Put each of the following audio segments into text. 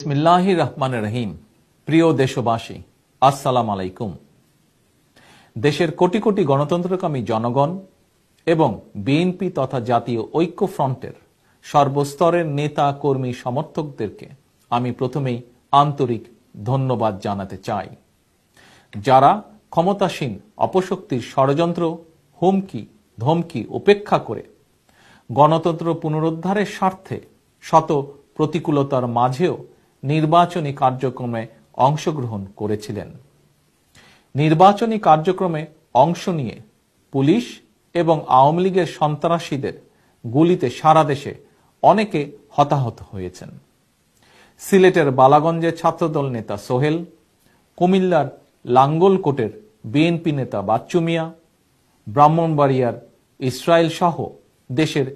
বিসমিল্লাহির রহমানির রহিম। প্রিয় দেশবাসী, আসসালামু আলাইকুম। দেশের কোটি কোটি গণতন্ত্রকামী জনগণ এবং বিএনপি তথা জাতীয় ঐক্য ফ্রন্টের সর্বস্তরের নেতা কর্মী সমর্থকদেরকে আমি প্রথমেই আন্তরিক ধন্যবাদ জানাতে চাই। যারা ক্ষমতাসীন অপশক্তির ষড়যন্ত্র, হুমকি ধমকি উপেক্ষা করে গণতন্ত্র পুনরুদ্ধারের স্বার্থে শত প্রতিকূলতার মাঝেও নির্বাচনী কার্যক্রমে অংশগ্রহণ করেছিলেন। নির্বাচনী কার্যক্রমে অংশ নিয়ে পুলিশ এবং আওয়ামী লীগের সন্ত্রাসীদের গুলিতে সারা দেশে অনেকে হতাহত হয়েছেন। সিলেটের বালাগঞ্জের ছাত্রদল নেতা সোহেল, কুমিল্লার লাঙ্গলকোটের বিএনপি নেতা বাচ্চু মিয়া, ব্রাহ্মণবাড়িয়ার ইসরায়েল সহ দেশের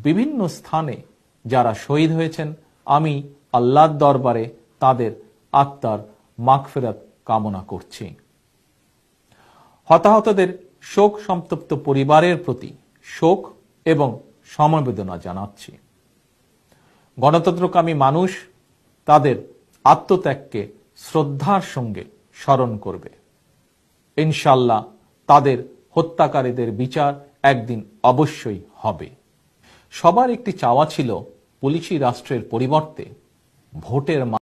বিভিন্ন স্থানে যারা শহীদ হয়েছেন, আমি আল্লাহর দরবারে তাদের আত্মার মাগফিরাত কামনা করছি। হতাহতদের শোক সন্তপ্ত পরিবারের প্রতি শোক এবং সমবেদনা জানাচ্ছি। গণতন্ত্রকামী মানুষ তাদের আত্মত্যাগকে শ্রদ্ধার সঙ্গে স্মরণ করবে। ইনশাআল্লাহ তাদের হত্যাকারীদের বিচার একদিন অবশ্যই হবে। সবার একটি চাওয়া ছিল পুলিশি রাষ্ট্রের পরিবর্তে ভোটের